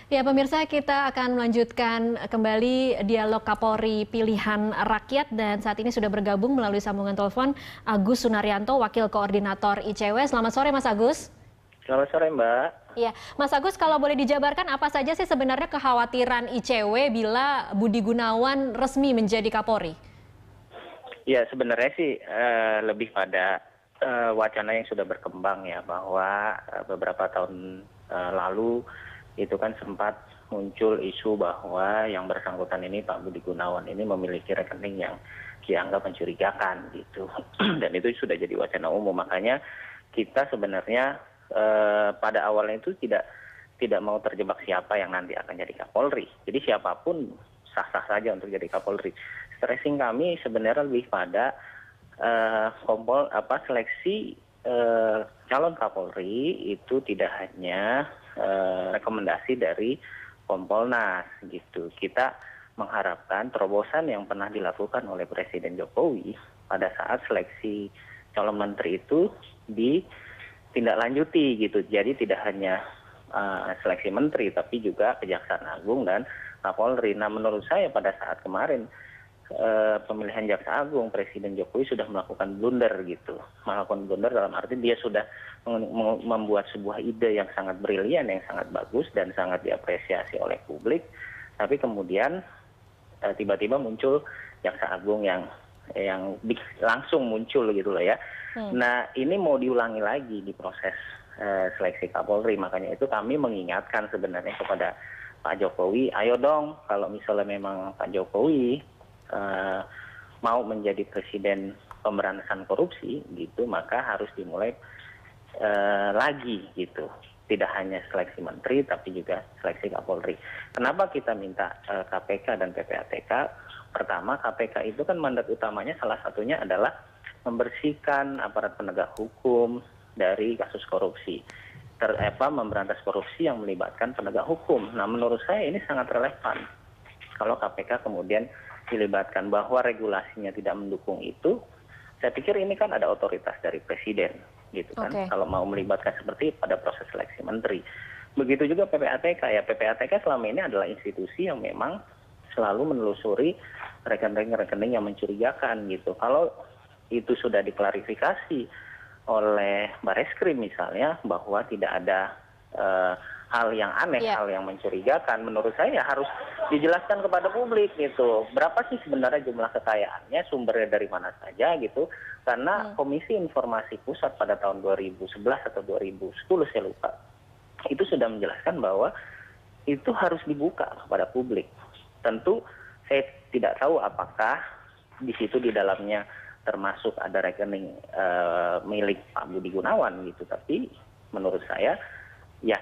Ya, pemirsa, kita akan melanjutkan kembali dialog Kapolri Pilihan Rakyat dan saat ini sudah bergabung melalui sambungan telepon Agus Sunaryanto, Wakil Koordinator ICW. Selamat sore, Mas Agus. Selamat sore, Mbak. Iya, Mas Agus, kalau boleh dijabarkan apa saja sih sebenarnya kekhawatiran ICW bila Budi Gunawan resmi menjadi Kapolri? Ya, sebenarnya sih lebih pada wacana yang sudah berkembang ya, bahwa beberapa tahun lalu itu kan sempat muncul isu bahwa yang bersangkutan ini Pak Budi Gunawan ini memiliki rekening yang dianggap mencurigakan gitu. Dan itu sudah jadi wacana umum. Makanya kita sebenarnya pada awalnya itu tidak mau terjebak siapa yang nanti akan jadi Kapolri. Jadi siapapun sah-sah saja untuk jadi Kapolri. Stressing kami sebenarnya lebih pada seleksi calon Kapolri itu tidak hanya rekomendasi dari Kompolnas gitu. Kita mengharapkan terobosan yang pernah dilakukan oleh Presiden Jokowi pada saat seleksi calon menteri itu ditindaklanjuti gitu. Jadi tidak hanya seleksi menteri tapi juga Kejaksaan Agung dan Kapolri. Nah, menurut saya pada saat kemarin pemilihan Jaksa Agung, Presiden Jokowi sudah melakukan blunder gitu. Melakukan blunder dalam arti dia sudah membuat sebuah ide yang sangat brilian, yang sangat bagus dan sangat diapresiasi oleh publik. Tapi kemudian tiba-tiba muncul Jaksa Agung yang langsung muncul gitu loh ya. Nah, ini mau diulangi lagi di proses seleksi Kapolri. Makanya itu kami mengingatkan sebenarnya kepada Pak Jokowi, ayo dong kalau misalnya memang Pak Jokowi mau menjadi presiden pemberantasan korupsi gitu, maka harus dimulai lagi gitu. Tidak hanya seleksi menteri tapi juga seleksi Kapolri. Kenapa kita minta KPK dan PPATK? Pertama, KPK itu kan mandat utamanya salah satunya adalah membersihkan aparat penegak hukum dari kasus korupsi. Memberantas korupsi yang melibatkan penegak hukum. Nah, menurut saya ini sangat relevan kalau KPK kemudian dilibatkan, bahwa regulasinya tidak mendukung itu. Saya pikir ini kan ada otoritas dari presiden gitu kan. Kalau mau melibatkan seperti pada proses seleksi menteri. Begitu juga PPATK ya. PPATK selama ini adalah institusi yang memang selalu menelusuri rekening-rekening yang mencurigakan gitu. Kalau itu sudah diklarifikasi oleh Bareskrim misalnya bahwa tidak ada hal yang aneh, hal yang mencurigakan, menurut saya harus dijelaskan kepada publik gitu. Berapa sih sebenarnya jumlah kekayaannya, sumbernya dari mana saja gitu. Karena Komisi Informasi Pusat pada tahun 2011 atau 2010 saya lupa, itu sudah menjelaskan bahwa itu harus dibuka kepada publik. Tentu saya tidak tahu apakah di situ di dalamnya termasuk ada rekening milik Pak Budi Gunawan gitu. Tapi menurut saya ya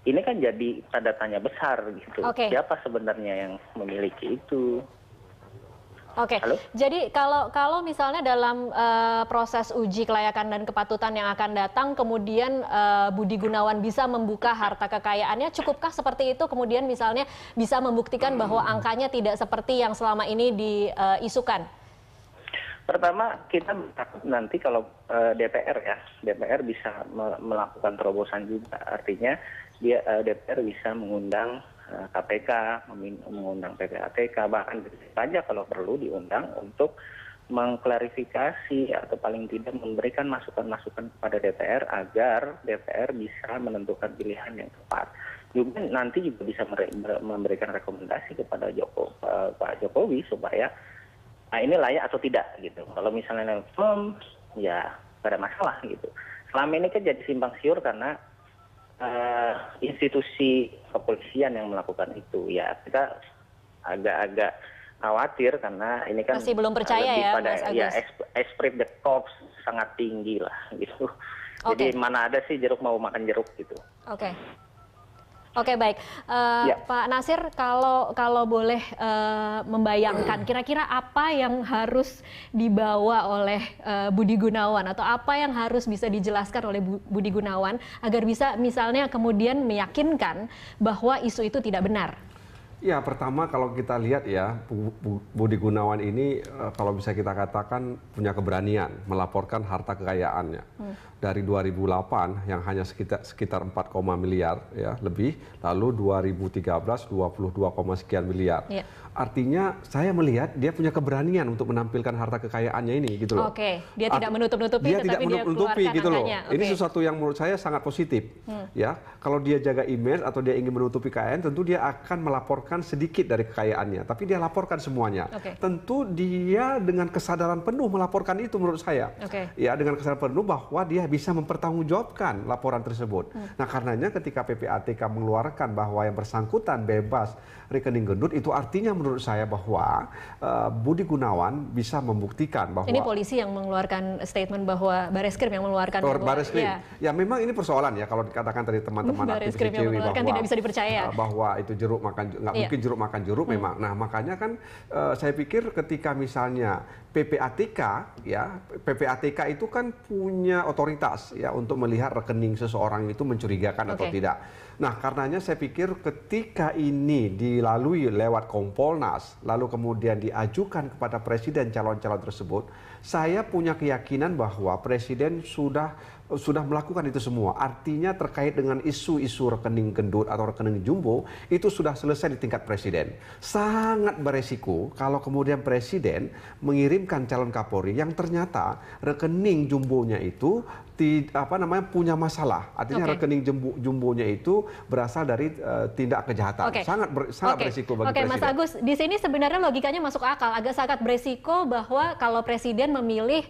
ini kan jadi tanda tanya besar gitu. Siapa sebenarnya yang memiliki itu? Jadi kalau misalnya dalam proses uji kelayakan dan kepatutan yang akan datang, kemudian Budi Gunawan bisa membuka harta kekayaannya, cukupkah seperti itu? Kemudian misalnya bisa membuktikan bahwa angkanya tidak seperti yang selama ini diisukan? Pertama, kita takut nanti kalau DPR bisa melakukan terobosan juga. Artinya DPR bisa mengundang KPK, mengundang PPATK, bahkan saja kalau perlu diundang untuk mengklarifikasi atau paling tidak memberikan masukan-masukan kepada DPR agar DPR bisa menentukan pilihan yang tepat. Juga nanti juga bisa memberikan rekomendasi kepada Pak Jokowi supaya ini layak atau tidak gitu. Kalau misalnya firm, ya tidak ada masalah gitu. Selama ini kan jadi simpang siur karena institusi kepolisian yang melakukan itu. Ya kita agak-agak khawatir karena ini kan masih belum percaya ya, pada, Mas Agus. Ya esprit de corps sangat tinggi lah gitu. Jadi mana ada sih jeruk mau makan jeruk gitu. Oke, baik. Pak Nasir, kalau boleh membayangkan, kira-kira apa yang harus dibawa oleh Budi Gunawan atau apa yang harus bisa dijelaskan oleh Budi Gunawan agar bisa misalnya kemudian meyakinkan bahwa isu itu tidak benar? Ya, pertama kalau kita lihat ya, Budi Gunawan ini kalau bisa kita katakan punya keberanian melaporkan harta kekayaannya. dari 2008 yang hanya sekitar 4, miliar ya lebih, lalu 2013 22, sekian miliar. Yeah. Artinya saya melihat dia punya keberanian untuk menampilkan harta kekayaannya ini gitu loh. Oke, dia tidak menutup-nutupi, dia tidak menutup-nutupi gitu loh. Okay. Ini sesuatu yang menurut saya sangat positif. Ya, kalau dia jaga image atau dia ingin menutupi kekayaan, tentu dia akan melaporkan sedikit dari kekayaannya, tapi dia laporkan semuanya. Okay. Tentu dia dengan kesadaran penuh melaporkan itu menurut saya. Okay. Ya, dengan kesadaran penuh bahwa dia bisa mempertanggungjawabkan laporan tersebut. Nah, karenanya ketika PPATK mengeluarkan bahwa yang bersangkutan bebas rekening gendut, itu artinya menurut saya bahwa Budi Gunawan bisa membuktikan bahwa ini polisi yang mengeluarkan statement bahwa Bareskrim yang mengeluarkan Bareskrim. Ya memang ini persoalan ya kalau dikatakan tadi teman-teman aktivis ICW bahwa tidak bisa dipercaya bahwa itu jeruk makan nggak mungkin jeruk makan jeruk memang. Nah, makanya kan saya pikir ketika misalnya PPATK ya, PPATK itu kan punya otoritas ya untuk melihat rekening seseorang itu mencurigakan atau tidak. Nah, karenanya saya pikir ketika ini dilalui lewat Kompolnas, lalu kemudian diajukan kepada Presiden calon-calon tersebut, saya punya keyakinan bahwa Presiden sudah melakukan itu semua. Artinya terkait dengan isu-isu rekening gendut atau rekening jumbo, itu sudah selesai di tingkat Presiden. Sangat beresiko kalau kemudian Presiden mengirimkan calon Kapolri yang ternyata rekening jumbonya itu punya masalah. Artinya rekening jumbonya itu berasal dari tindak kejahatan. Sangat beresiko bagi Presiden. Mas Agus, di sini sebenarnya logikanya masuk akal. Agak sangat beresiko bahwa kalau Presiden memilih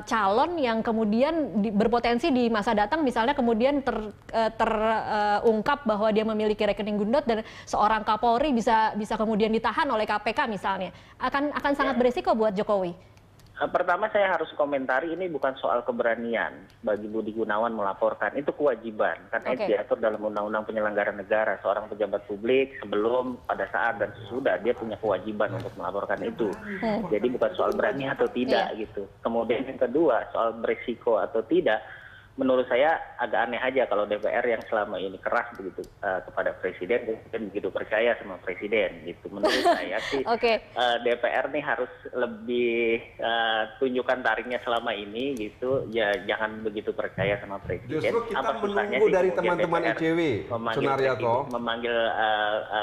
calon yang kemudian berpotensi di masa datang misalnya kemudian terungkap bahwa dia memiliki rekening gendut dan seorang Kapolri bisa kemudian ditahan oleh KPK misalnya. Akan sangat beresiko buat Jokowi. Pertama saya harus komentari ini bukan soal keberanian bagi Budi Gunawan melaporkan, itu kewajiban karena itu diatur dalam Undang-Undang Penyelenggaraan Negara. Seorang pejabat publik sebelum, pada saat dan sesudah dia punya kewajiban untuk melaporkan itu. Jadi bukan soal berani atau tidak gitu. Kemudian yang kedua soal berisiko atau tidak, menurut saya agak aneh aja kalau DPR yang selama ini keras begitu kepada Presiden dan begitu percaya sama Presiden gitu. Menurut saya sih DPR nih harus lebih tunjukkan taringnya selama ini gitu. Ya jangan begitu percaya sama Presiden. Justru kita menunggu dari teman-teman ICW, memanggil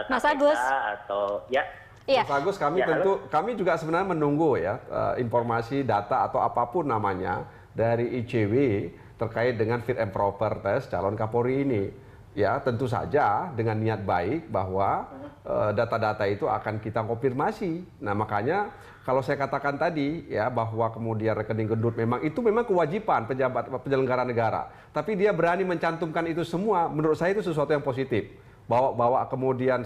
Mas Agus atau ya. Mas Agus, kami juga sebenarnya menunggu ya informasi, data atau apapun namanya dari ICW terkait dengan fit and proper test calon Kapolri ini. Ya, tentu saja dengan niat baik bahwa data-data itu akan kita konfirmasi. Nah, makanya kalau saya katakan tadi ya bahwa kemudian rekening gendut memang kewajiban pejabat penyelenggara negara. Tapi dia berani mencantumkan itu semua, menurut saya itu sesuatu yang positif. Bahwa kemudian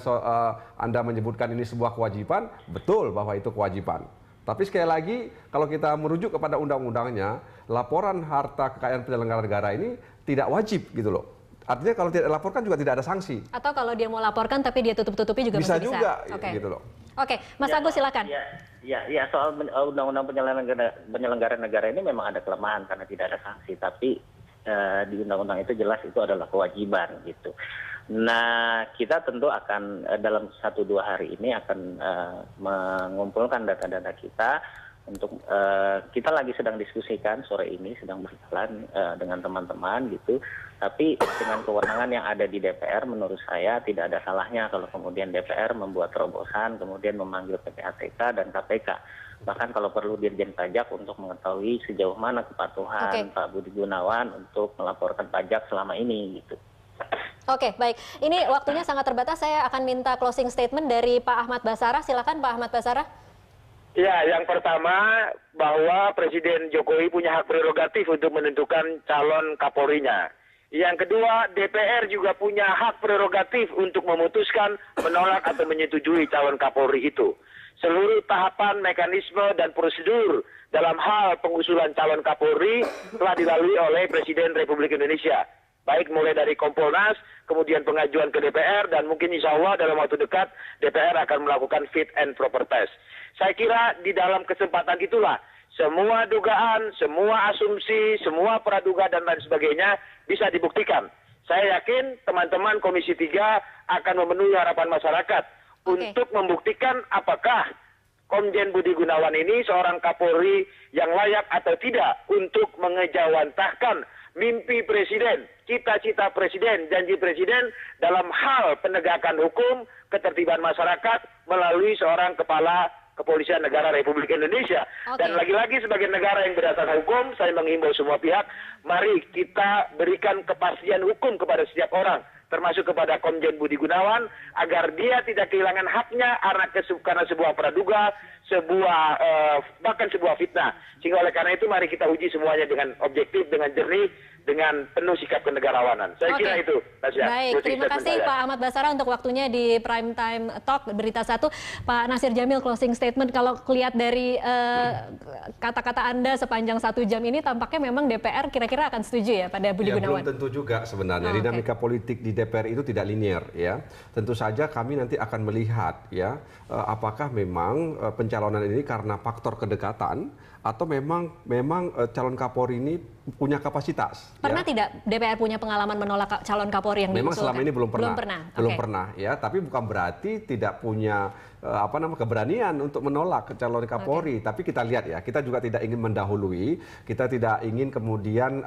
Anda menyebutkan ini sebuah kewajiban, betul bahwa itu kewajiban. Tapi sekali lagi, kalau kita merujuk kepada undang-undangnya, laporan harta kekayaan penyelenggara negara ini tidak wajib gitu loh. Artinya kalau tidak dilaporkan juga tidak ada sanksi. Atau kalau dia mau laporkan tapi dia tutup-tutupi juga bisa. Bisa juga gitu loh. Oke, Mas Agus silakan. Ya, soal Undang-Undang Penyelenggaraan Negara ini memang ada kelemahan karena tidak ada sanksi. Tapi di undang-undang itu jelas itu adalah kewajiban gitu. Nah, kita tentu akan dalam 1-2 hari ini akan mengumpulkan data-data kita untuk kita lagi sedang diskusikan sore ini sedang berjalan dengan teman-teman gitu. Tapi dengan kewenangan yang ada di DPR menurut saya tidak ada salahnya kalau kemudian DPR membuat terobosan kemudian memanggil PPATK dan KPK. Bahkan kalau perlu Dirjen Pajak untuk mengetahui sejauh mana kepatuhan Pak Budi Gunawan untuk melaporkan pajak selama ini gitu. Oke, baik. Ini waktunya sangat terbatas. Saya akan minta closing statement dari Pak Ahmad Basarah. Silakan Pak Ahmad Basarah. Ya, yang pertama bahwa Presiden Jokowi punya hak prerogatif untuk menentukan calon Kapolrinya. Yang kedua, DPR juga punya hak prerogatif untuk memutuskan, menolak atau menyetujui calon Kapolri itu. Seluruh tahapan, mekanisme, dan prosedur dalam hal pengusulan calon Kapolri telah dilalui oleh Presiden Republik Indonesia. Baik mulai dari Kompolnas, kemudian pengajuan ke DPR, dan mungkin insya Allah dalam waktu dekat DPR akan melakukan fit and proper test. Saya kira di dalam kesempatan itulah semua dugaan, semua asumsi, semua praduga dan lain sebagainya bisa dibuktikan. Saya yakin teman-teman Komisi 3 akan memenuhi harapan masyarakat untuk membuktikan apakah Komjen Budi Gunawan ini seorang Kapolri yang layak atau tidak untuk mengejawantahkan mimpi Presiden, cita-cita Presiden, janji Presiden dalam hal penegakan hukum, ketertiban masyarakat melalui seorang Kepala Kepolisian Negara Republik Indonesia. Dan lagi-lagi sebagai negara yang berdasarkan hukum, saya menghimbau semua pihak, mari kita berikan kepastian hukum kepada setiap orang, termasuk kepada Komjen Budi Gunawan, agar dia tidak kehilangan haknya karena sebuah praduga, bahkan sebuah fitnah. Sehingga oleh karena itu mari kita uji semuanya dengan objektif, dengan jernih, dengan penuh sikap kenegarawanan. Saya kira itu, Nasya. Baik, terima kasih Pak Ahmad Basara untuk waktunya di Prime Time Talk Berita 1. Pak Natsir Djamil, closing statement. Kalau lihat dari kata-kata Anda sepanjang 1 jam ini, tampaknya memang DPR kira-kira akan setuju ya pada Budi Gunawan? Belum tentu juga sebenarnya. Dinamika politik di DPR itu tidak linear ya. Tentu saja kami nanti akan melihat ya apakah memang pencalonan ini karena faktor kedekatan atau memang calon Kapolri ini punya kapasitas. Pernah tidak DPR punya pengalaman menolak calon Kapolri yang diusulkan? Memang selama ini belum pernah. Belum Okay. pernah ya, tapi bukan berarti tidak punya keberanian untuk menolak calon Kapolri. Tapi kita lihat ya, kita juga tidak ingin mendahului, kita tidak ingin kemudian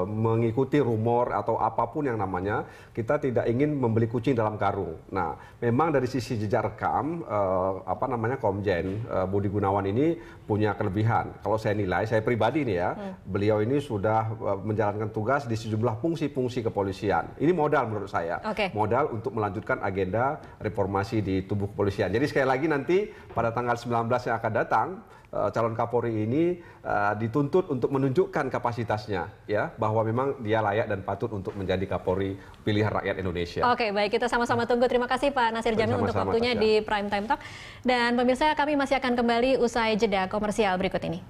mengikuti rumor atau apapun yang namanya, kita tidak ingin membeli kucing dalam karung. Nah, memang dari sisi jejak rekam Komjen Budi Gunawan ini punya kelebihan. Kalau saya nilai, saya pribadi nih ya, beliau ini sudah menjalankan tugas di sejumlah fungsi-fungsi kepolisian. Ini modal menurut saya, modal untuk melanjutkan agenda reformasi di tubuh kepolisian. Jadi sekali lagi nanti pada tanggal 19 yang akan datang, calon Kapolri ini dituntut untuk menunjukkan kapasitasnya, ya, bahwa memang dia layak dan patut untuk menjadi Kapolri pilihan rakyat Indonesia. Oke, baik, kita sama-sama tunggu. Terima kasih Pak Natsir Djamil untuk waktunya di Prime Time Talk. Dan pemirsa, kami masih akan kembali usai jeda komersial berikut ini.